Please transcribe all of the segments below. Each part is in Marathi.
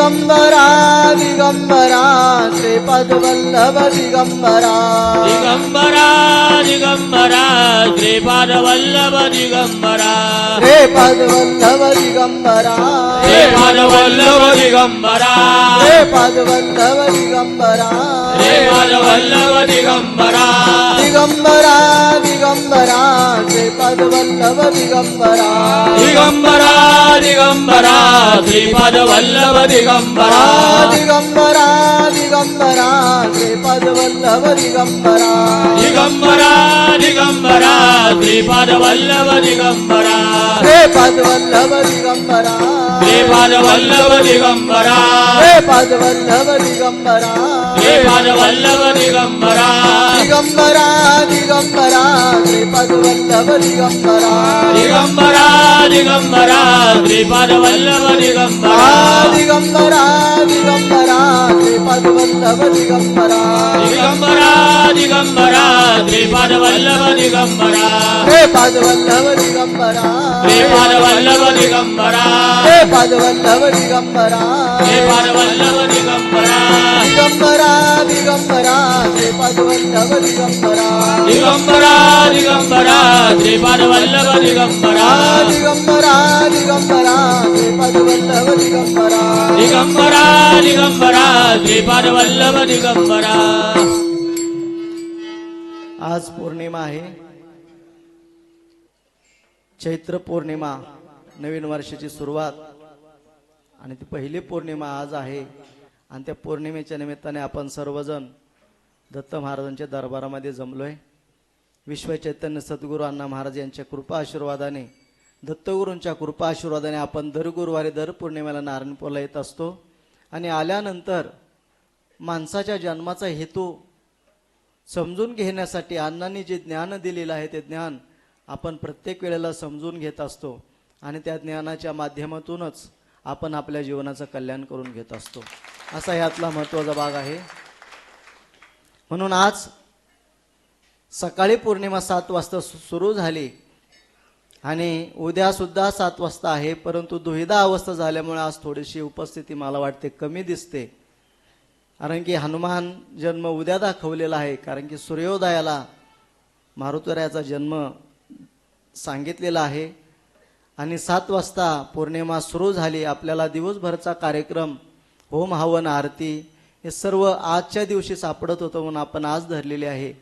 दिगंबरा दिगंबरा श्रीपद वल्लभ दिगंबरा दिगंबरा दिगंबरा श्रीपाद वल्लभ दिगंबरा श्रीपद वल्लभ दिगंबरा श्रीपाद वल्लभ दिगंबरा श्रीपद वल्लभ दिगंबरा श्रीपाद वल्लभ दिगंबरा दिगंबरा दिगंबरा श्रीपद वल्लभ दिगंबरा दिगंबरा दिगंबरा श्रीपाद वल्लभ दिगंबरा दिगंबरा दिगंबरा श्रीपद वल्लभ दिगंबरा दिगंबरा दिगंबरा श्रीपाद वल्लभ दिगंबरा श्रीपद वल्लभ दिगंबरा श्रीपाद वल्लभ दिगंबरा श्रीपद वल्लभ दिगंबरा श्रीपाद वल्लभ दिगंबरा दिगंबरा दिगंबरा श्रीपद वल्लभ दिगंबरा दिगंबरा दिगंबरा श्रीपाद वल्लभ दिगंबरा दिगंबरा दिगंबरा श्रीपद वल्लभ दिगंबरा दिगंबरा दिगंबरा श्रीपाद वल्लभ दिगंबरा श्रीपद वल्लभ दिगंबरा श्रीपाद वल्लभ दिगंबरा श्रीपद वल्लभ दिगंबरा श्रीपाद वल्लभ दिगंबरा दिगंबरा दिगंबरा श्रीपद वल्लभ दिगंबरा दिगंबरा दिगंबरा श्रीपाद वल्लभ दिगंबरा दिगंबरा दिगंबरा श्रीपद वल्लभ दिगंबरा दिगंबरा दिगंबरा श्रीपाद वल्लभ दिगंबरा. आज पौर्णिमा आहे, चैत्र पौर्णिमा, नवीन वर्षाची सुरुवात आणि ती पहिली पौर्णिमा आज आहे. आणि त्या पौर्णिमेच्या निमित्ताने आपण सर्वजण दत्त महाराजांच्या दरबारामध्ये जमलोय. विश्व चैतन्य सद्गुरू अण्णा महाराज यांच्या कृपा आशीर्वादाने, दत्तगुरूंच्या कृपा आशीर्वादाने आपण दर गुरुवारी दर पौर्णिमेला नारायणपूरला येत असतो. आणि आल्यानंतर माणसाच्या जन्माचा हेतू समजून घेण्यासाठी अण्णांनी जे ज्ञान दिलेलं आहे ते ज्ञान आपण प्रत्येक वेळेला समजून घेत असतो आणि त्या ज्ञानाच्या माध्यमातूनच आपण आपल्या जीवनाचं कल्याण करून घेत असतो. असा यातला महत्त्वाचा भाग आहे. म्हणून आज सकाळी पौर्णिमा 7 वाजता सुरू झाली आणि उद्या सुद्धा 7 वाजता आहे, परंतु दुविधा अवस्था झाल्यामुळे आज थोडीशी उपस्थिती मला वाटते कमी दिसते. कारण की हनुमान जन्म उद्या दाखवलेला आहे, कारण की सूर्योदयाला मारुतीरायाचा जन्म सांगितलेला आहे. आणि 7 वाजता पौर्णिमा सुरू झाली. आपल्याला दिवसभरचा कार्यक्रम, होम हवन आरती हे सर्व आजच्या दिवशी सापडत होतं म्हणून आपण आज धरलेले आहे.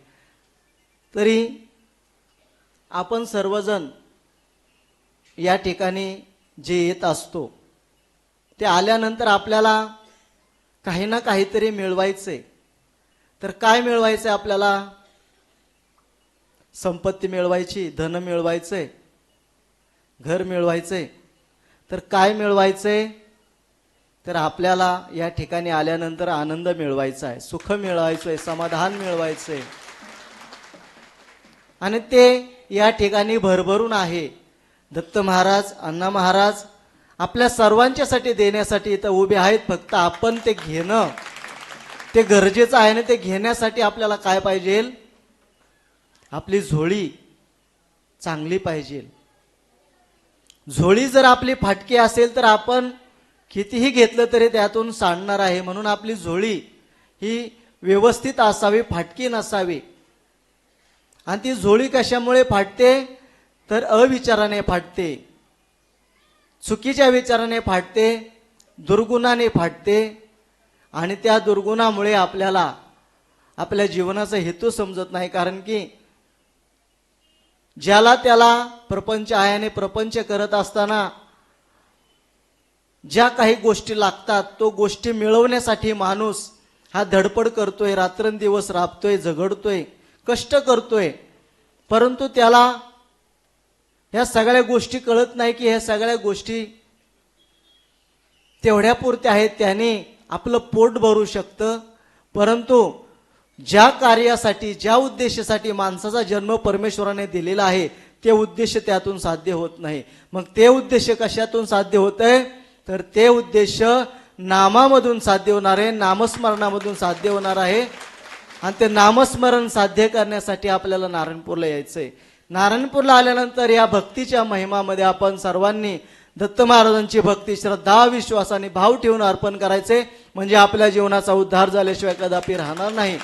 तरी आपण सर्वजण या ठिकाणी जे येत असतो ते आल्यानंतर आपल्याला काही ना काहीतरी मिळवायचे. तर काय मिळवायचे आपल्याला? संपत्ती मिळवायची, धन मिळवायचे, घर मिळवायचे. तर काय मिळवायचे? तर आपल्याला या ठिकाणी आल्यानंतर आनंद मिळवायचा आहे, सुख मिळवायचं आहे, समाधान मिळवायचं आहे. आणि ते या ठिकाणी भरभरून आहे. दत्त महाराज, अण्णा महाराज आपल्या सर्वांच्यासाठी देण्यासाठी इथं उभे आहेत. फक्त आपण ते घेणं ते गरजेचं आहे. आणि ते घेण्यासाठी आपल्याला काय पाहिजे? आपली झोळी चांगली पाहिजे. झोळी जर आपली फाटकी असेल तर आपण कितीही घेतलं तरी त्यातून सांडणार आहे. म्हणून आपली झोळी ही व्यवस्थित असावी, फाटकी नसावी. आणि ती झोळी कशामुळे फाटते? तर अविचाराने फाटते, चुकीच्या विचाराने फाटते, दुर्गुणाने फाटते. आणि त्या दुर्गुणामुळे आपल्याला आपल्या जीवनाचा हेतू समजत नाही. कारण की ज्याला त्याला प्रपंच आहे आणि प्रपंच करत असताना ज्या काही गोष्टी लागतात तो गोष्टी मिळवण्यासाठी माणूस हा धडपड करतोय, रात्रंदिवस राबतोय, झगडतोय, कष्ट करतोय. परंतु त्याला ह्या सगळ्या गोष्टी कळत नाही की ह्या सगळ्या गोष्टी तेवढ्या पुरत्या आहेत, त्याने आपलं पोट भरू शकतं. परंतु ज्या कार्यासाठी, ज्या उद्देशासाठी माणसाचा जन्म परमेश्वराने दिलेला आहे ते उद्देश त्यातून साध्य होत नाही. मग ते उद्देश कशातून साध्य होत आहे? तर ते उद्देश नामामधून साध्य होणार आहे, नामस्मरणामधून साध्य होणार आहे. आणि ते नामस्मरण साध्य करण्यासाठी आपल्याला नारायणपूरला यायचंय. नारायणपूरला आल्यानंतर या भक्तीच्या महिमामध्ये आपण सर्वांनी दत्त महाराजांची भक्ती श्रद्धा विश्वासाने भाव ठेवून अर्पण करायचे, म्हणजे आपल्या जीवनाचा उद्धार झाल्याशिवाय कदापि राहणार नाही.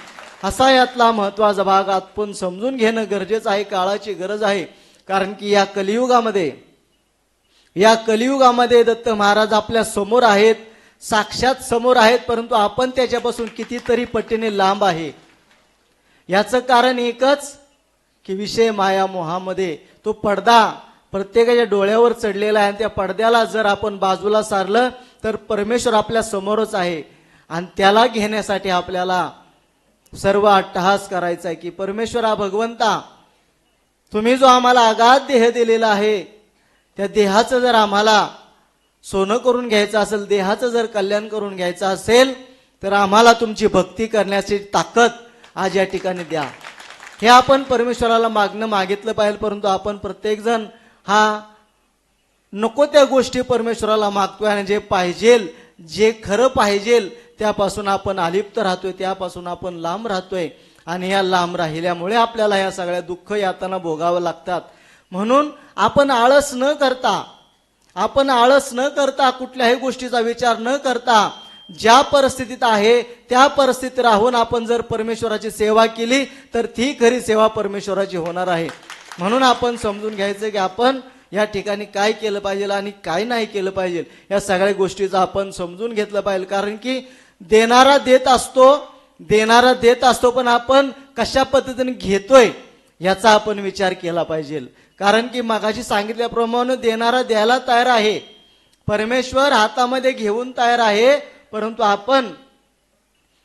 असा यातला महत्वाचा भाग आपण समजून घेणं गरजेचं आहे, काळाची गरज आहे. कारण की या कलियुगामध्ये दत्त महाराज आपल्या समोर आहेत, साक्षात समोर आहेत, परंतु आपण त्याच्यापासून कितीतरी पटीने लांब आहे. याचं कारण एकच की विषय माया मोहामध्ये तो पडदा प्रत्येकाच्या डोळ्यावर चढलेला आहे, आणि त्या पडद्याला जर आपण बाजूला सारलं तर परमेश्वर आपल्या समोरच आहे. आणि त्याला घेण्यासाठी आपल्याला सर्व अट्टहास करायचा आहे की परमेश्वरा भगवंता, तुम्ही जो आम्हाला अगाध देह दिलेला आहे, त्या देहाचं जर आम्हाला सोनं करून घ्यायचं असेल, देहाचं जर कल्याण करून घ्यायचं असेल, तर आम्हाला तुमची भक्ती करण्याची ताकद आज या ठिकाणी द्या. हे आपण परमेश्वराला मागितलं पाहिजे. परंतु आपण प्रत्येकजण हा नको त्या गोष्टी परमेश्वराला मागतोय, आणि जे पाहिजेल, जे खरं पाहिजेल त्यापासून आपण अलिप्त राहतोय, त्यापासून आपण लांब राहतोय. आणि या लांब राहिल्यामुळे आपल्याला या सगळ्या दुःख यातना भोगावं लागतात. म्हणून आपण आळस न करता कुठल्याही गोष्टीचा विचार न करता ज्या परिस्थितीत आहे त्या परिस्थितीत राहून आपण जर परमेश्वराची सेवा केली तर ती खरी सेवा परमेश्वराची होणार आहे. म्हणून आपण समजून घ्यायचं की आपण या ठिकाणी काय केलं पाहिजे आणि काय नाही केलं पाहिजे, या सगळ्या गोष्टीचं आपण समजून घेतलं पाहिजे. कारण की देणारा देत असतो, पण आपण कशा पद्धतीने घेतोय याचा आपण विचार केला पाहिजे. कारण की मगाशी सांगितल्याप्रमाणे देणारा द्यायला तयार आहे, परमेश्वर हातामध्ये घेऊन तयार आहे, परंतु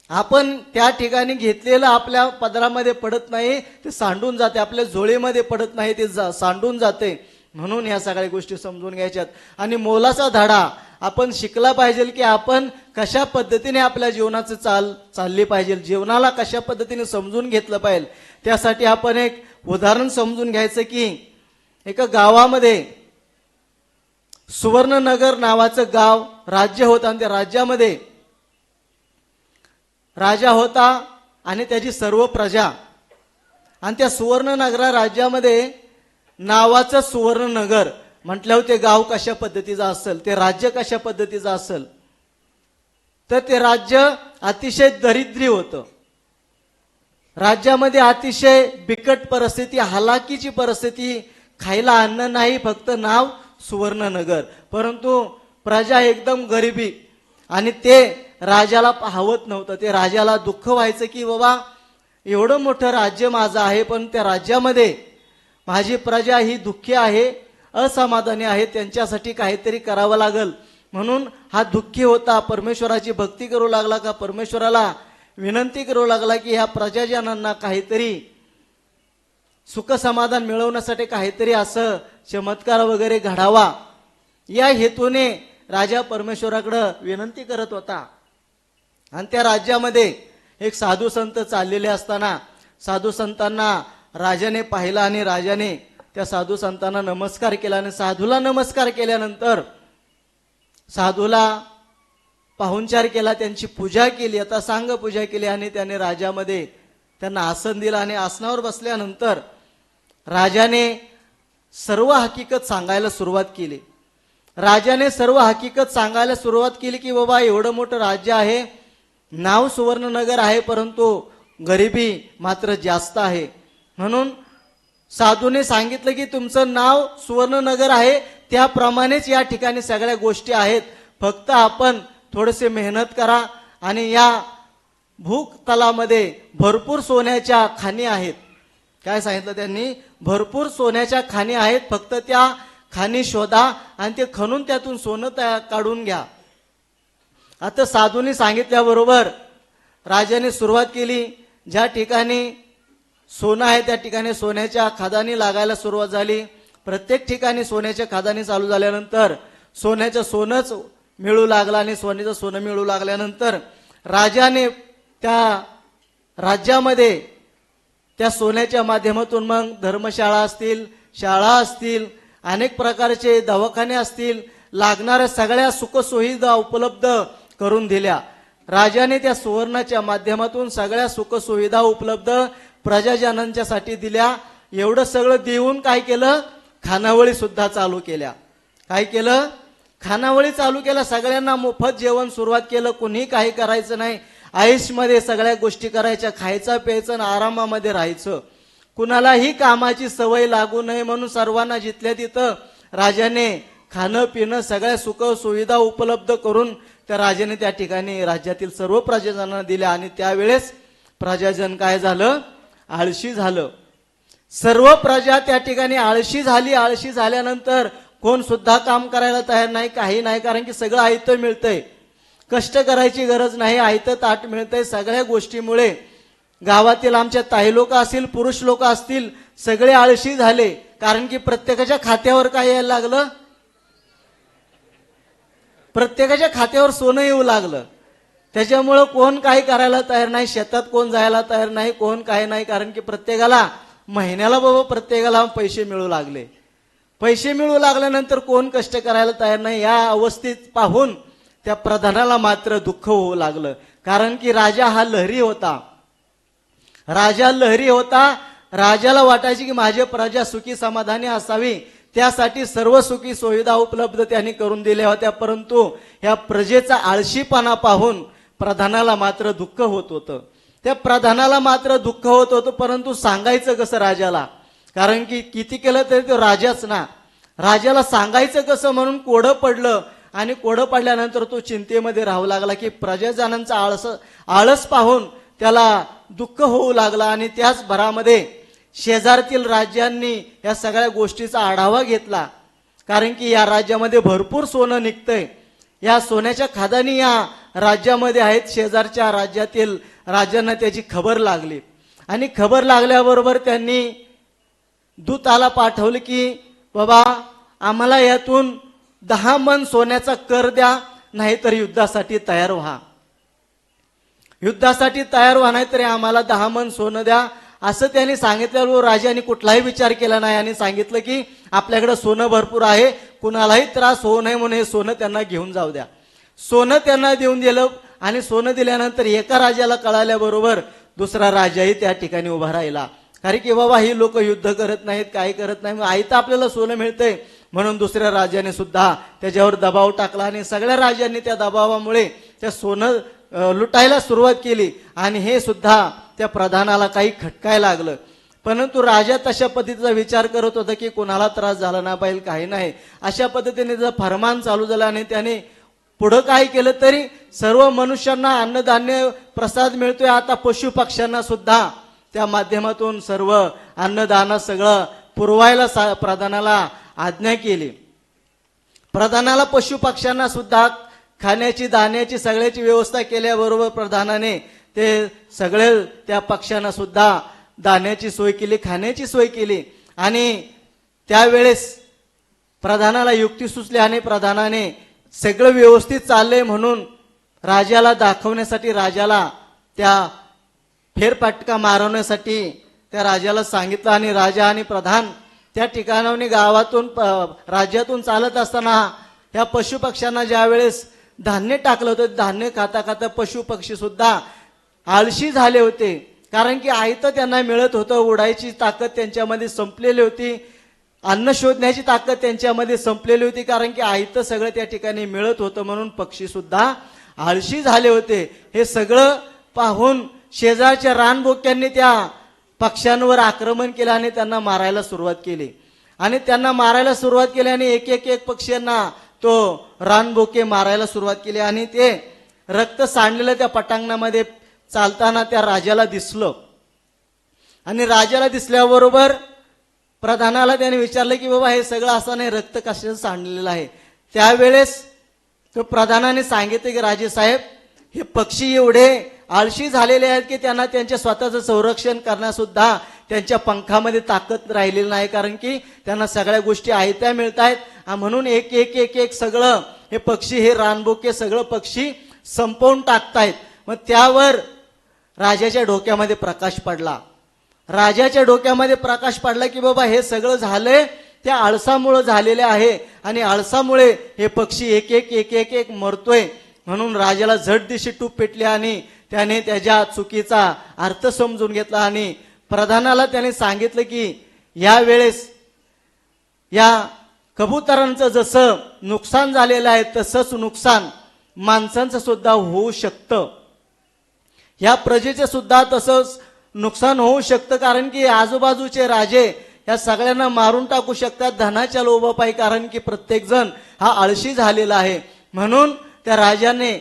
आपण त्या ठिकाणी घेतलेलं आपल्या पदरामध्ये पडत नाही, ते सांडून जाते, आपल्या झोळीमध्ये पडत नाही, ते सांडून जाते. म्हणून या सगळ्या गोष्टी समजून घ्यायच्यात. आणि मोलाचा धडा आपण शिकला पाहिजे की आपण कशा पद्धतीने आपल्या जीवनाचं चालली पाहिजे, जीवनाला कशा पद्धतीने समजून घेतलं पाहिजे. त्यासाठी आपण एक उदाहरण समजून घ्यायचं की एका गावामध्ये सुवर्णनगर नावाचं गाव राज्य होतं, आणि त्या राज्यामध्ये राजा होता आणि त्याची सर्व प्रजा. आणि त्या सुवर्णनगरा राज्यामध्ये नावाचं सुवर्णनगर म्हटल्यावर ते गाव कशा पद्धतीचं असेल, ते राज्य कशा पद्धतीचं असेल, तर ते राज्य अतिशय दरिद्री होतं. राज्यामध्ये अतिशय बिकट परिस्थिती, हालाकीची परिस्थिती, खायला अन्न नाही, फक्त नाव सुवर्णनगर, परंतु प्रजा एकदम गरिबी. आणि ते राजाला पाहवत नव्हतं. ते राजाला दुःख व्हायचं की बाबा एवढं मोठं राज्य माझं आहे, पण त्या राज्यामध्ये माझी प्रजा ही दुःखी आहे, असमाधानी आहे, त्यांच्यासाठी काहीतरी करावं लागल. म्हणून हा दुःखी होता, परमेश्वराची भक्ती करू लागला, का परमेश्वराला विनंती करू लागला की ह्या प्रजाजनांना काहीतरी सुख समाधान मिळवण्यासाठी काहीतरी असं चमत्कार वगैरे घडावा, या हेतूने राजा परमेश्वराकडे विनंती करत होता. आणि त्या राज्यामध्ये एक साधू संत चाललेले असताना साधू संतांना राजाने पाहिलं, आणि राजाने त्या साधू संतांना नमस्कार केला. आणि साधूला नमस्कार केल्यानंतर साधूला पाहुणचार केला, त्यांची पूजा केली, आता सांग पूजा केली. आणि त्याने राजामध्ये त्यांना आसन दिलं. आणि आसनावर बसल्यानंतर राजाने सर्व हकीकत सांगायला सुरुवात केली. की बाबा एवढं मोठं राज्य आहे, नाव सुवर्णनगर आहे, परंतु गरिबी मात्र जास्त आहे. म्हणून साधूने सांगितलं की तुमचं नाव सुवर्णनगर आहे, त्याप्रमाणेच या ठिकाणी सगळ्या गोष्टी आहेत, फक्त आपण थोडेसे मेहनत करा. आणि या भूक तलामध्ये भरपूर सोन्याच्या खाणी आहेत. काय सांगितलं त्यांनी? भरपूर सोन्याच्या खाणी आहेत, फक्त त्या खाणी शोधा आणि ते खणून त्यातून सोनं काढून घ्या. आता साधूंनी सांगितल्याबरोबर राजाने सुरुवात केली. ज्या ठिकाणी सोनं आहे त्या ठिकाणी सोन्याच्या खदानी लागायला सुरुवात झाली. प्रत्येक ठिकाणी सोन्याच्या खदानी चालू झाल्यानंतर सोन्याचं सोनंच मिळू लागलं. आणि सोन्याचं सोनं मिळू लागल्यानंतर राजाने त्या राज्यामध्ये त्या सोन्याच्या माध्यमातून मग धर्मशाळा असतील, शाळा असतील, अनेक प्रकारचे दवाखाने असतील, लागणाऱ्या सगळ्या सुखसुविधा उपलब्ध करून दिल्या. राजाने त्या सुवर्णाच्या माध्यमातून सगळ्या सुखसुविधा उपलब्ध प्रजाजनांच्यासाठी दिल्या. एवढं सगळं देऊन काय केलं? खानावळी सुद्धा चालू केल्या. काय केलं? खानावळी चालू केला, सगळ्यांना मोफत जेवण सुरुवात केलं. कुणी काही करायचं नाही, आयुषमध्ये सगळ्या गोष्टी करायच्या, खायचं प्यायचं आणि आरामामध्ये राहायचं. कुणालाही कामाची सवय लागू नये म्हणून सर्वांना जिथल्या तिथं राजाने खाणं पिणं सगळ्या सुख सुविधा उपलब्ध करून त्या राजाने त्या ठिकाणी राज्यातील सर्व प्रजाजनांना दिल्या. आणि त्यावेळेस प्रजाजन काय झालं, आळशी झालं. सर्व प्रजा त्या ठिकाणी आळशी झाली. आळशी झाल्यानंतर कोण सुद्धा काम करायला तयार नाही, काही नाही, कारण की सगळं आयतं मिळतंय. कष्ट करायची गरज नाही, आयतं ताट मिळतंय. सगळ्या गोष्टीमुळे गावातील आमच्या ताई लोक असतील, पुरुष लोक असतील, सगळे आळशी झाले. कारण की प्रत्येकाच्या खात्यावर काय यायला लागलं, प्रत्येकाच्या खात्यावर सोनं येऊ लागलं. त्याच्यामुळं कोण काही करायला तयार नाही, शेतात कोण जायला तयार नाही, कोण काही नाही, कारण की प्रत्येकाला महिन्याला बाबा प्रत्येकाला पैसे मिळू लागले. पैसे मिळू लागल्यानंतर कोण कष्ट करायला तयार नाही. या अवस्थेत पाहून त्या प्रधानाला मात्र दुःख होऊ लागलं. कारण की राजा हा लहरी होता, राजा लहरी होता. राजाला वाटायची की माझी प्रजा सुखी समाधानी असावी, त्यासाठी सर्व सुखी सुविधा उपलब्ध त्यांनी करून दिल्या होत्या. परंतु या प्रजेचा आळशीपणा पाहून प्रधानाला मात्र दुःख होत होतं. त्या प्रधानाला मात्र दुःख होत होतं, परंतु सांगायचं कसं राजाला, कारण की किती केलं तरी तो राजाच ना. राजाला सांगायचं कसं म्हणून कोडं पडलं. आणि कोडं पडल्यानंतर तो चिंतेमध्ये राहू लागला की प्रजाजनांचा आळस पाहून त्याला दुःख होऊ लागला. आणि त्याच भरामध्ये शेजारतील राज्यांनी या सगळ्या गोष्टीचा आढावा घेतला, कारण की या राज्यामध्ये भरपूर सोनं निघतंय, या सोन्याच्या खदानी या राज्यामध्ये आहेत. शेजारच्या राज्यातील राज्यांना त्याची खबर लागली. आणि खबर लागल्याबरोबर त्यांनी दूताला पाठवलं की बाबा आम्हाला यातून 10 मन सोन्याचा कर द्या, नाहीतर युद्धासाठी तयार व्हा. युद्धासाठी तयार व्हा, नाहीतरी आम्हाला 10 मन सोनं द्या, असं त्यांनी सांगितल्यावर राजाने कुठलाही विचार केला नाही. आणि सांगितलं की आपल्याकडे सोनं भरपूर आहे, कुणालाही त्रास होऊ नये म्हणून हे सोनं त्यांना घेऊन जाऊ द्या. सोनं त्यांना देऊन दिलं. आणि सोनं दिल्यानंतर एका राजाला कळाल्याबरोबर दुसरा राजाही त्या ठिकाणी उभा राहिला, कारण की बाबा ही लोक युद्ध करत नाहीत, काही करत नाही, आयतं आपल्याला सोनं मिळतंय म्हणून दुसऱ्या राजाने सुद्धा त्याच्यावर दबाव टाकला. आणि सगळ्या राजांनी त्या दबावामुळे त्या सोनं लुटायला सुरुवात केली. आणि हे सुद्धा त्या प्रधानाला काही खटकायला लागलं. परंतु राजा तशा पद्धतीचा विचार करत होता की कोणाला त्रास झाला ना पाहिजे, काही नाही, अशा पद्धतीने जर फरमान चालू झाला. आणि त्याने पुढं काय केलं तरी सर्व मनुष्यांना अन्नधान्य प्रसाद मिळतोय. आता पशु पक्ष्यांना सुद्धा त्या माध्यमातून सर्व अन्नदान सगळं पुरवायला प्रधानाला आज्ञा केली. प्रधानाला पशु पक्ष्यांना सुद्धा खाण्याची दाण्याची सगळ्याची व्यवस्था केल्याबरोबर प्रधानाने ते सगळे त्या पक्ष्यांना सुद्धा दाण्याची सोय केली, खाण्याची सोय केली. आणि त्यावेळेस प्रधानाला युक्ती सुचली आणि प्रधानाने सगळं व्यवस्थित चाललंय म्हणून राजाला दाखवण्यासाठी, राजाला त्या फेरफटका मारवण्यासाठी त्या राजाला सांगितलं. आणि राजा आणि प्रधान त्या ठिकाणाहून गावातून राज्यातून चालत असताना ह्या पशु पक्ष्यांना ज्या वेळेस धान्य टाकलं होतं, धान्य खाता खाता पशु पक्षी सुद्धा आळशी झाले होते, कारण की आयतं त्यांना मिळत होतं. उडायची ताकद त्यांच्यामध्ये संपलेली होती, अन्न शोधण्याची ताकद त्यांच्यामध्ये संपलेली होती, कारण की आयतं सगळं त्या ठिकाणी मिळत होतं म्हणून पक्षी सुद्धा आळशी झाले होते. हे सगळं पाहून शेजारच्या रानबोक्यांनी त्या पक्ष्यांवर आक्रमण केलं आणि त्यांना मारायला सुरुवात केली. आणि त्यांना मारायला सुरुवात केली आणि एक एक एक पक्ष्यांना तो रानबोके मारायला सुरुवात केली. आणि ते रक्त सांडलेलं त्या पटांगणामध्ये चालताना त्या राजाला दिसलं. आणि राजाला दिसल्याबरोबर प्रधानाला त्याने विचारलं की बाबा हे सगळं असं नाही, रक्त कशाचं सांडलेलं आहे. त्यावेळेस तो प्रधानाने सांगितलं की राजेसाहेब, हे पक्षी एवढे आळशी झालेले आहेत की त्यांना त्यांच्या स्वतःचं संरक्षण करण्यासुद्धा त्यांच्या पंखामध्ये ताकद राहिलेली नाही, कारण की त्यांना सगळ्या गोष्टी आयत्या मिळत आहेत. म्हणून एक एक एक एक सगळं हे पक्षी, हे रानबोके सगळं पक्षी संपवून टाकतायत. मग त्यावर राजाच्या डोक्यामध्ये प्रकाश पडला. राजाच्या डोक्यामध्ये प्रकाश पडला की बाबा हे सगळं झालंय त्या आळसामुळे झालेले आहे, आणि आळसामुळे हे पक्षी एक एक एक एक एक मरतोय. म्हणून राजाला झट दिशी टूप पेटली आणि त्याने त्याच्या चुकीचा अर्थ समजून घेतला. आणि प्रधानाला त्याने सांगितलं की या वेळेस या कबुतरांचं जसं नुकसान झालेलं आहे तसंच नुकसान माणसांचं सुद्धा होऊ शकतं. या प्रजेचे सुद्धा तसंच नुकसान होऊ शकतं, कारण की आजूबाजूचे राजे या सगळ्यांना मारून टाकू शकतात धनाच्या लोभापायी, कारण की प्रत्येक जण हा आळशी झालेला आहे. म्हणून त्या राजाने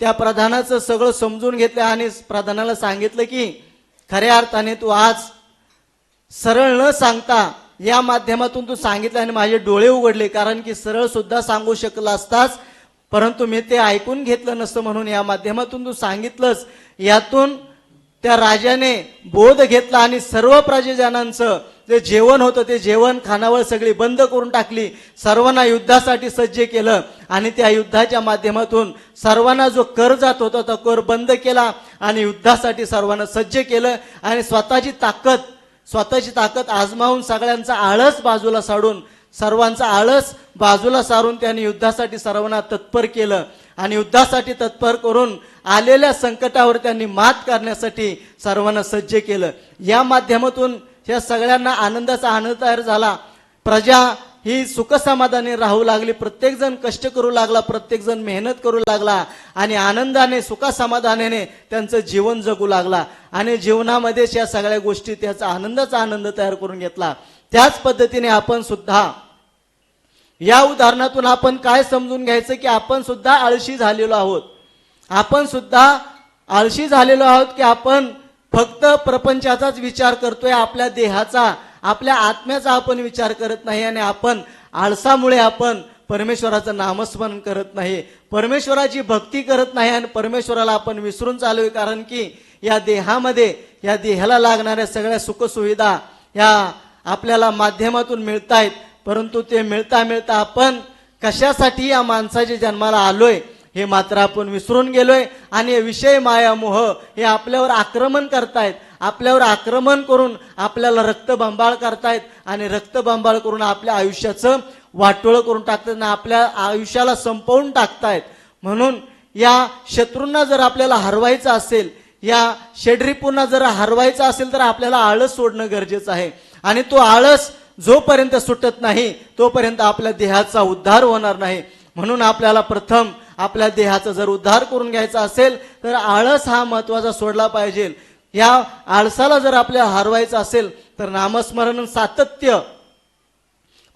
त्या प्रधानाचं सगळं समजून घेतलं आणि प्रधानाला सांगितलं की खऱ्या अर्थाने तू आज सरळ न सांगता या माध्यमातून तू सांगितलं आणि माझे डोळे उघडले, कारण की सरळ सुद्धा सांगू शकला असतास परंतु मी ते ऐकून घेतलं नसतं, म्हणून या माध्यमातून तू सांगितलंस. यातून त्या राजाने बोध घेतला आणि सर्व प्रजेजनांचं जे जेवण होतं ते जेवण खानावळ सगळी बंद करून टाकली. सर्वांना युद्धासाठी सज्ज केलं आणि त्या युद्धाच्या माध्यमातून सर्वांना जो कर जात होता तो कर बंद केला आणि युद्धासाठी सर्वांना सज्ज केलं आणि स्वतःची ताकद आजमावून सगळ्यांचा आळस बाजूला सारून सर्वांचा आळस बाजूला सारून त्यांनी युद्धासाठी सर्वांना तत्पर केलं आणि युद्धासाठी तत्पर करून आलेल्या संकटावर त्यांनी मात करण्यासाठी सर्वांना सज्ज केलं. या माध्यमातून या सगळ्यांना आनंदाचा आनंद तयार झाला. प्रजा ही सुखसमाधानी राहू लागली, प्रत्येक जण कष्ट करू लागला, प्रत्येक जण मेहनत करू लागला आणि आनंदाने सुखसमाधानाने त्यांचं जीवन जगू लागला आणि जीवनामध्ये या सगळ्या गोष्टी त्याचा आनंदाचा आनंद तयार करून घेतला. त्याच पद्धतीने आपण सुद्धा या उदाहरणातून आपण काय समजून घ्यायचं की आपण सुद्धा आळशी झालेलो आहोत. आपण सुद्धा आळशी झालेलो आहोत की आपण फक्त प्रपंचाचाच विचार करतोय, आपल्या देहाचा आपल्या आत्म्याचा आपण विचार करत नाही आणि आपण आळसामुळे आपण परमेश्वराचं नामस्मरण करत नाही, परमेश्वराची भक्ती करत नाही आणि परमेश्वराला आपण विसरून चाललोय. कारण की या देहामध्ये या देहाला लागणाऱ्या सगळ्या सुखसुविधा या आपल्याला माध्यमातून मिळतायत, परंतु ते मिळता मिळता आपण कशासाठी या माणसाच्या जन्माला आलोय हे मात्र आपण विसरून गेलोय आणि विषय माया मोह हे आपल्यावर आक्रमण करतायत. आपल्यावर आक्रमण करून आपल्याला रक्तबंबाळ करतायत आणि रक्तबंबाळ करून आपल्या आयुष्याचं वाटोळं करून टाकतात आणि आपल्या आयुष्याला संपवून टाकतायत. म्हणून या शत्रूंना जर आपल्याला हरवायचं असेल, या षड्रिपूंना जर हरवायचं असेल तर आपल्याला आळस सोडणं गरजेचं आहे आणि तो आळस जोपर्यंत सुटत नाही तोपर्यंत आपल्या देहाचा उद्धार होणार नाही. म्हणून आपल्याला प्रथम आपल्या देहाचा जर उद्धार करून घ्यायचा असेल तर आळस हा महत्वाचा सोडला पाहिजे. या आळसाला जर आपल्याला हरवायचं असेल तर नामस्मरण सातत्य,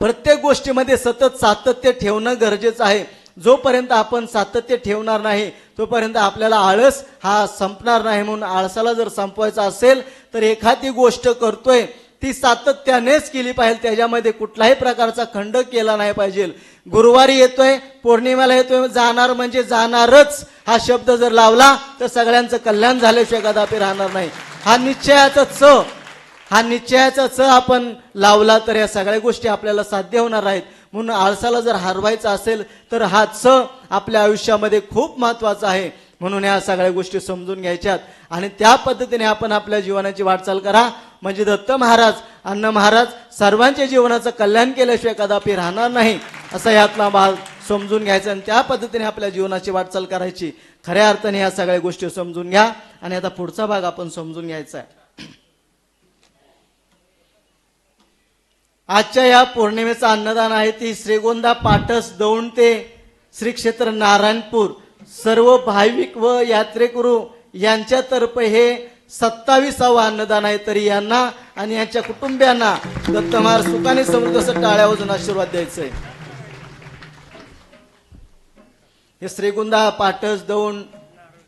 प्रत्येक गोष्टीमध्ये सतत सातत्य ठेवणं गरजेचं आहे. जोपर्यंत आपण सातत्य ठेवणार नाही तोपर्यंत आपल्याला आळस हा संपणार नाही. म्हणून आळसाला जर संपवायचा असेल तर एखादी गोष्ट करतोय ती सातत्यानेच केली पाहिजे, त्याच्यामध्ये कुठल्याही प्रकारचा खंड केला नाही पाहिजे. गुरुवारी येतोय, पौर्णिमेला येतोय, जाणार म्हणजे जाणारच हा शब्द जर लावला तर सगळ्यांचं कल्याण झाल्याशिवाय कदापि राहणार नाही. हा निश्चयाचा च आपण लावला तर या सगळ्या गोष्टी आपल्याला साध्य होणार आहेत. म्हणून आळसाला जर हरवायचा असेल तर हा च आपल्या आयुष्यामध्ये खूप महत्वाचा आहे. म्हणून या सगळ्या गोष्टी समजून घ्यायच्यात आणि त्या पद्धतीने आपण आपल्या जीवनाची वाटचाल करा. म्हणजे दत्त महाराज, अण्णा महाराज सर्वांच्या जीवनाचं कल्याण केल्याशिवाय कदापि राहणार नाही असा यातला भाग समजून घ्यायचा आणि त्या पद्धतीने आपल्या जीवनाची वाटचाल करायची. खऱ्या अर्थाने या सगळ्या गोष्टी समजून घ्या आणि आता पुढचा भाग आपण समजून घ्यायचा आहे. आजच्या या पौर्णिमेचं अन्नदान आहे ती श्रीगोंदा पाटस दौंड ते श्री क्षेत्र नारायणपूर सर्व भाविक व यात्रेकरू यांच्यातर्फे हे 27वा अन्नदान आहे. तरी यांना आणि यांच्या कुटुंबियांना दत्त महाराज सुखाने समृद्ध असं टाळ्या वाजवून आशीर्वाद द्यायचा आहे. हे श्रीगोंदा पाटस दौंड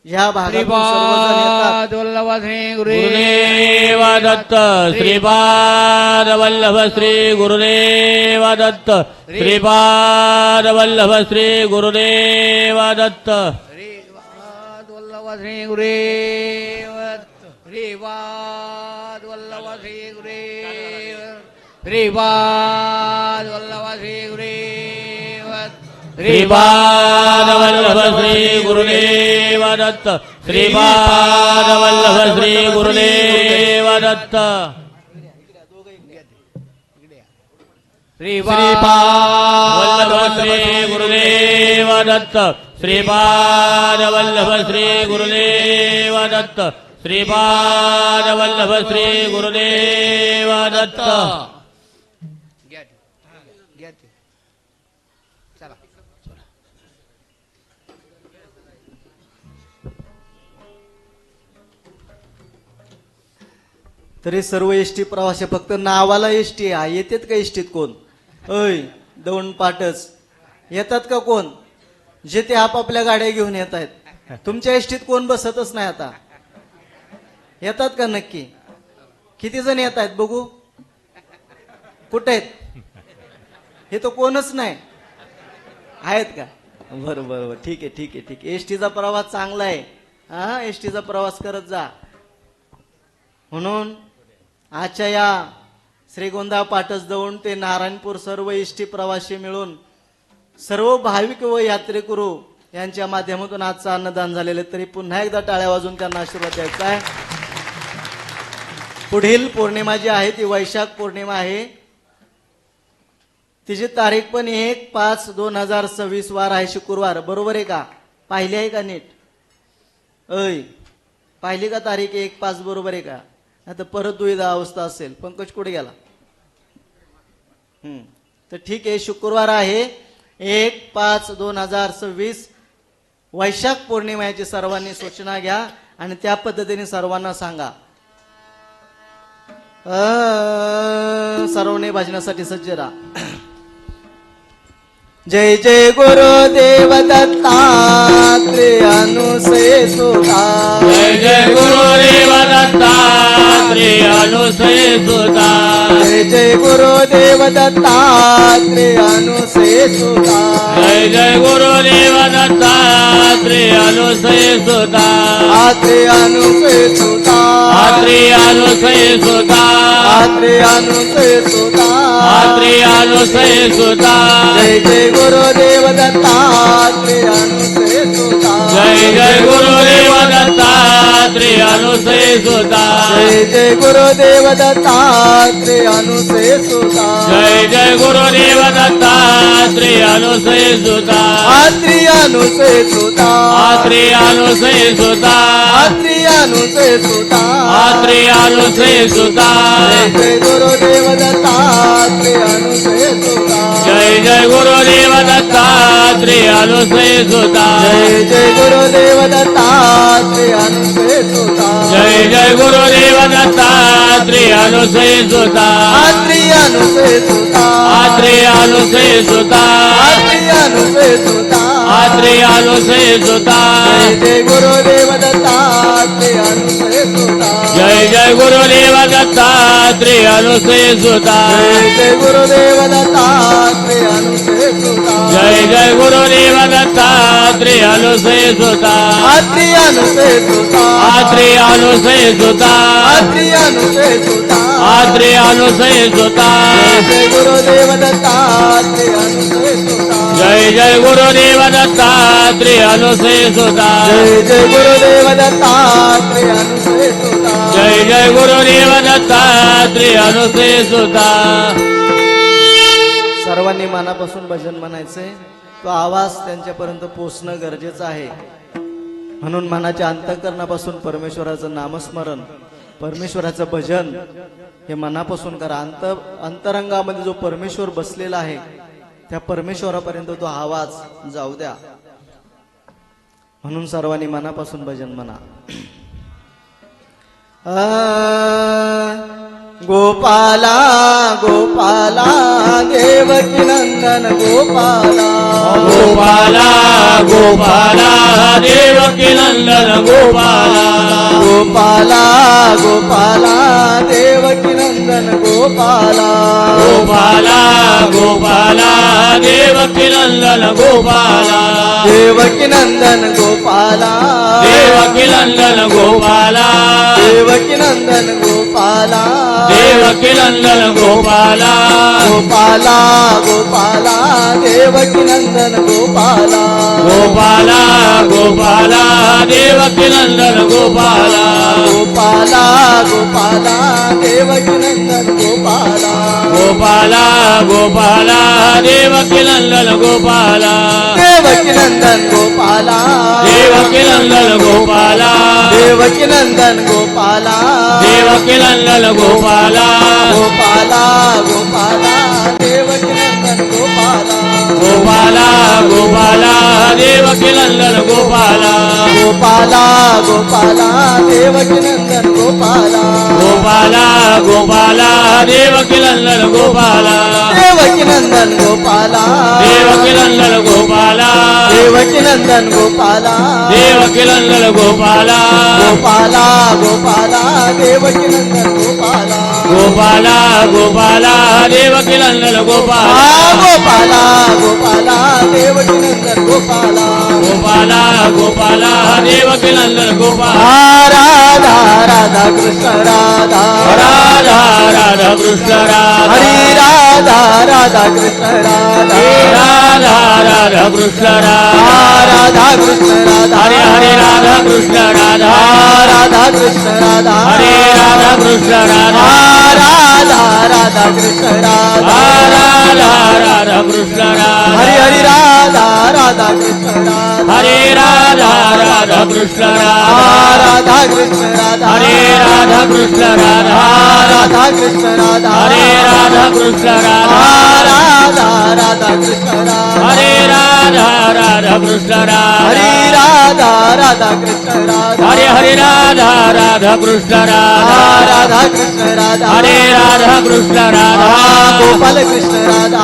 ह्या भागातून सर्वजण येतात. गुरुदेव दत्त श्रीपाद वल्लभ श्री गुरुदेव दत्त श्रीपाद वल्लभ श्री गुरुदेव दत्त श्रीपाद वल्लभ श्री गुरुदेव श्रीपाद वल्लभ श्री गुरुदेव श्रीपाद वल्लभ श्री गुरुदेव श्रीपाद वल्लभ श्री गुरुदेव दत्त श्रीपाद वल्लभ श्री गुरुदेव दत्त श्रीपाद वल्लभ श्री गुरुदेव दत्त श्रीपाद वल्लभ श्री गुरुदेव दत्त श्रीपाद वल्लभ श्री गुरुदेव दत्त तरी सर्व एसटी प्रवासी फक्त नावाला एसटी आहे, येतात का एसटीत कोण? ऐ दौंड पाटच येतात का कोण? जे ते आपापल्या गाड्या घेऊन येत आहेत. तुमच्या एसटीत कोण बसतच नाही आता. येतात का नक्की? किती जण येत आहेत बघू? कुठे आहेत? हे तर कोणच नाही. आहेत का? बरं बरं ठीक आहे ठीक आहे ठीक आहे. एसटीचा प्रवास चांगला आहे. हा एसटीचा प्रवास करत जा. म्हणून आजच्या या श्रीगोंदा पाटस दौंड ते नारायणपूर सर्व एसटी प्रवासी मिळून सर्व भाविक व यात्रेकरू यांच्या माध्यमातून आजचं अन्नदान झालेलं आहे. तरी पुन्हा एकदा टाळ्या वाजून त्यांना आशीर्वाद द्यायचा आहे. पुढील पौर्णिमा जी आहे ती वैशाख पौर्णिमा आहे. तिची तारीख पण 1/5/2026 वार आहे, शुक्रवार. बरोबर आहे का? पाहिली आहे का नीट? ऐ पाहिली का तारीख? 1/5 बरोबर आहे का? आता परत दुविधा अवस्था असेल. पंकज कुठे गेला? तर ठीक आहे, शुक्रवार आहे 1/5/2026 वैशाख पौर्णिमेची सर्वांनी सूचना घ्या आणि त्या पद्धतीने सर्वांना सांगा. सर्वांनी भाजनासाठी सज्ज राहा. जय जय गुरुदेव दत्तात्रेय अनुसय सुधा. जय जय गुरुदेव दत्तात्रेय अनुसय सुधा. जय जय गुरुदेव दत्तात्रेय अनुसय सुधा. जय जय गुरुदेव दत्तात्रेय अनुसय सुधा. आत्रेय अनुसय सुधा. आत्रेय अनुसय सुधा. आत्रेय अनुसय सुधा. आत्रेय अनुसय सुधा. जय जय गुरुदेव दत्तात्रेय अनुसय सुधा. जय जय गुरुदेव दत्तात्रेय अनुसय सुधा. जय जय गुरुदेव दत्तात्रेय अनुसय सुधा. जय जय गुरुदेव दत्तात्रेय अनुसय सुधा. आत्रेय अनुसय सुधा. आत्रेय अनुसय सुधा. आत्रेय अनुसय सुधा. आत्रेय अनुसय सुधा. जय जय गुरुदेव दत्तात्रेय अनुसय सुधा. जय जय गुरुदेव दत्तात्रेय अनुसय सुधा. जय जय गुरुदेव दत्तात्रेय अनुसय सुधा. जय जय गुरुदेव दत्तात्रेय अनुसय सुधा. आत्रेय अनुसय सुधा. आत्रेय अनुसय सुधा. आत्रेय अनुसय सुधा. आत्रेय अनुसय सुधा. जय जय गुरुदेव दत्तात्रेय अनुसय सुधा. जय जय गुरुदेव दत्तात्रेय अनुसय सुधा. जय जय गुरुदेव दत्तात्रेय अनुसय सुधा. जय जय गुरुदेव दत्तात्रेय अनुसय सुधा. आत्रेय अनुसय सुधा. आत्रेय अनुसय सुधा. आत्रेय अनुसय सुधा. आत्रेय अनुसय सुधा. जय गुरुदेव दत्तात्रेय अनुसय सुधा. जय जय गुरुदेव दत्तात्रेय अनुसय सुधा. जय जय गुरुदेव दत्तात्रेय अनुसय सुधा. जय जय गुरुदेव दत्तात्रेय अनुसय सुधा. सर्वांनी मनापासून भजन म्हणायचंय. तो आवाज त्यांच्यापर्यंत पोहोचणं गरजेचं आहे. म्हणून मनाच्या अंतःकरणापासून परमेश्वराचं नामस्मरण, परमेश्वराचं भजन हे मनापासून करा. अंतरंगामध्ये जो परमेश्वर बसलेला आहे त्या परमेश्वरापर्यंत तो आवाज जाऊ द्या. म्हणून सर्वांनी मनापासून भजन म्हणा. गोपाला गोपाला देवकी नंदन गोपाला. गोपाला गोपाला देवकी नंदन गोपाला. गोपाला गोपाला देवकी नंदन गोपाला. गोपाला गोपाला देवकी नंदन गोपाला. देवकी नंदन गोपाला. देवकी नंदन गोपाला. देवकी नंदन गोपाला. देवकी नंदन गोपाला. गोपाला गोपाला देवकी नंदन गोपाला. गोपाला गोपाला देवकी नंदन गोपाला. गोपाला गोपाला देवकी नंदन गोपाला. गोपाला गोपाला देवकी नंदन गोपाला. देवकी नंदन गोपाला. देवकी नंदन गोपाला. देवकी नंदन गोपाला. देवकी नंदन गोपाला. गोपाला गोपाला देवकी नंदन गोपाला. गोपाला गोपाला देवकी नंदन गोपाला गोपाला गोपाला देवकी नंदन गोपाला गोपाला गोपाला देवकी नंदन गोपाला देवकी नंदन गोपाला देवकी नंदन गोपाला देवकी नंदन गोपाला देवकी नंदन गोपाला गोपाला गोपाला देवकी नंदन गोपाला गोपाला गोपाला देवकी नंदन गोपाला गोपाला गोपाला देवकी नंदन गोपाला गोपाला गोपाला देवकी नंदन गोपाला राधा राधा कृष्ण राधा राधा राधा कृष्ण राधा हरी राधा राधा कृष्ण राधा राधा राधा कृष्ण राधा राधा कृष्ण राधा हरे हरे राधा कृष्ण राधा राधा कृष्ण राधा हरे राधा कृष्ण राधा राधा राधा कृष्ण राधा राधा राधा कृष्ण राधा हरी हरी राधा राधा कृष्ण राधा हरे राधा राधा कृष्ण राधा राधा कृष्ण राधा हरे राधा कृष्ण राधा राधा कृष्ण राधा हरे राधा कृष्ण राधा राधा राधा कृष्ण राधा हरे राधा राधा कृष्ण राधा हरी राधा राधा कृष्ण राधा हरे हरे राधा राधा कृष्ण राधा राधा कृष्ण राधा हरे राधा कृष्ण राधा गोपाल कृष्ण राधा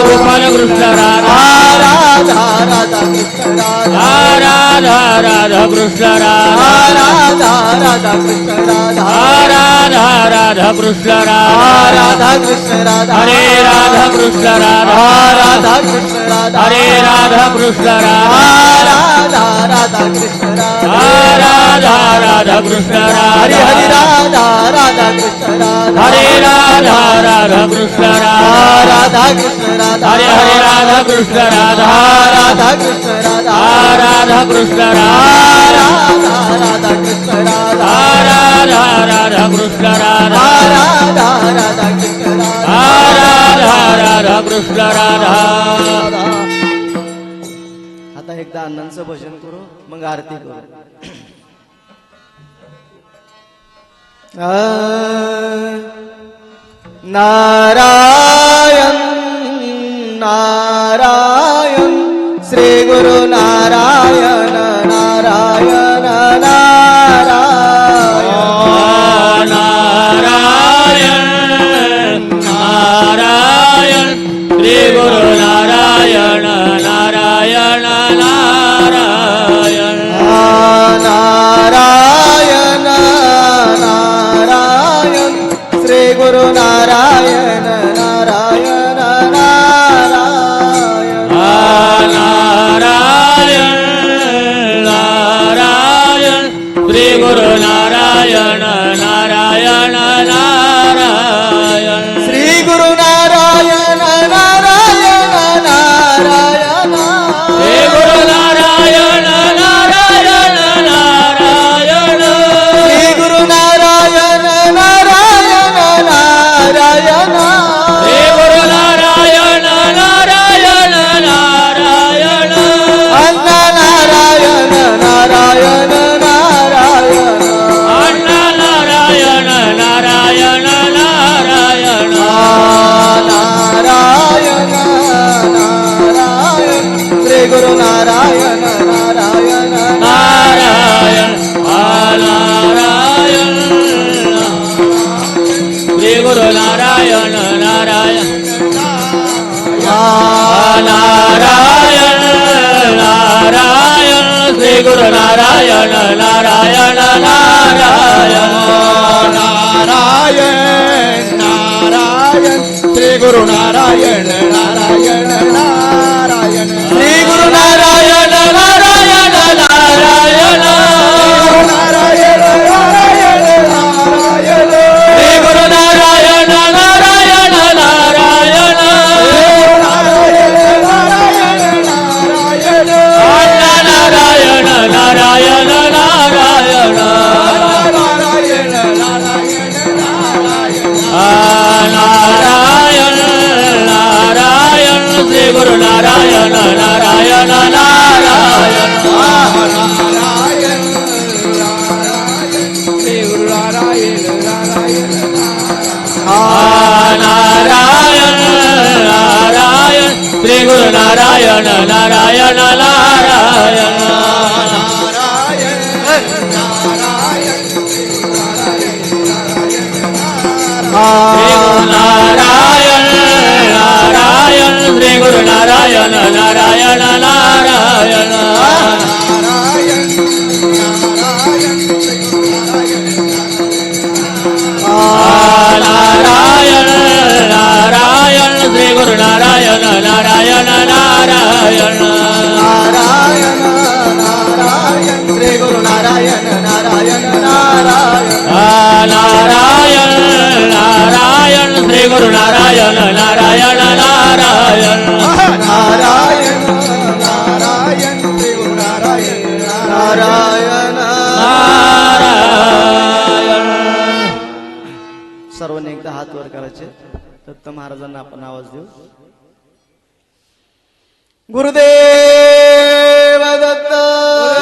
गोपाल कृष्ण राधा राधा राधा कृष्ण राधा राधा राधा कृष्ण राधा राधा राधा कृष्ण राधा राधा राधा कृष्ण राधा राधा कृष्ण राधा हरे राधा कृष्ण राधा राधा कृष्ण राधा हरे राधा कृष्ण राधा राधा राधा कृष्ण राधा राधा राधा कृष्ण हरि राधा हरि राधा राधा कृष्ण राधा हरे राधा राधा कृष्ण राधा राधा कृष्ण राधा हरे हरे राधा कृष्ण राधा राधा कृष्ण राधा राधा कृष्ण राधा राधा राधा कृष्ण राधा राधा राधा कृष्ण राधा राधा राधा कृष्ण राधा राधा राधा कृष्ण राधा आता एकदा अण्णांचं भजन करू मग आरती करू नारायण नारायण श्री गुरु नारायण नारायण नारायण नारायण नारायण श्री गुरु नारायण नारायण नारायण नारायण नारायण श्री गुरु नारायण नारायण नारायण नारायण नारायण श्री गुरु नारायण नारायण नारायण श्री गुरु नारायण नारायण नारायण श्री गुरु नारायण नारायण नारायण श्री गुरु नारायण नारायण नारायण श्री गुरु नारायण नारायण नारायण अण्णा नारायण नारायण नारायण अण्णा नारायण नारायण नारायण नारायण नारायण श्री गुरु नारायण नारायण नारायण नारायण श्री गुरु नारायण नारायण नारायण नारायण श्री गुरु नारायण नारायण नारायण नारायण नारायण श्री गुरु नारायण नारायण नारायण श्री गुरु नारायण नारायण नारायण नारायण नारायण नारायण श्री गुरु नारायण नारायण नारायण नारायण नारायण नारायण नारायण नारायण नारायण नारायण नारायण नारायण नारायण श्री गुरु नारायण नारायण नारायण नारायण नारायण श्री गुरु नारायण नारायण नारायण नारायण नारायण श्री गुरु नारायण नारायण नारायण नारायण नारायण श्री गुरु नारायण नारायण नारायण नारायण नारायण श्री गुरु नारायण नारायण सर्वांनी एकदा हात वर करायचे दत्त महाराजांना आपण आवाज देऊ गुरुदेव दत्त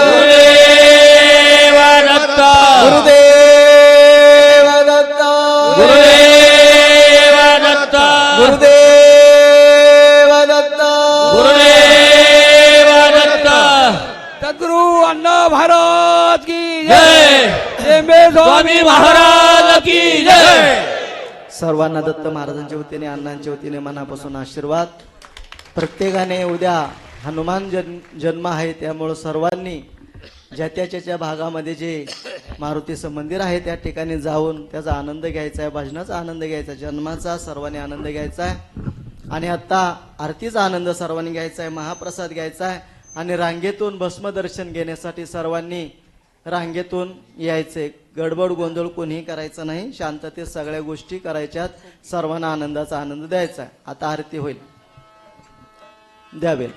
गुरुदेव दत्त गुरुदेव दत्त गुरुदेव दत्त गुरुदेव दत्त गुरुदेव दत्त सद्गुरु अण्णा महाराज की जय जय स्वामी महाराज की जय सर्वांना दत्त महाराजांच्या वतीने अण्णांच्या वतीने मनापासून आशीर्वाद प्रत्येकाने उद्या हनुमान जन्म आहे त्यामुळे सर्वांनी ज्या त्याच्या भागामध्ये जे मारुतीचं मंदिर आहे त्या ठिकाणी जाऊन त्याचा आनंद घ्यायचा आहे भजनाचा आनंद घ्यायचा जन्माचा सर्वांनी आनंद घ्यायचा आहे आणि आता आरतीचा आनंद सर्वांनी घ्यायचा आहे महाप्रसाद घ्यायचा आहे आणि रांगेतून भस्म दर्शन घेण्यासाठी सर्वांनी रांगेतून यायचे गडबड गोंधळ कोणीही करायचं नाही शांततेत सगळ्या गोष्टी करायच्यात सर्वांना आनंदाचा आनंद द्यायचा आहे आता आरती होईल द्यावेल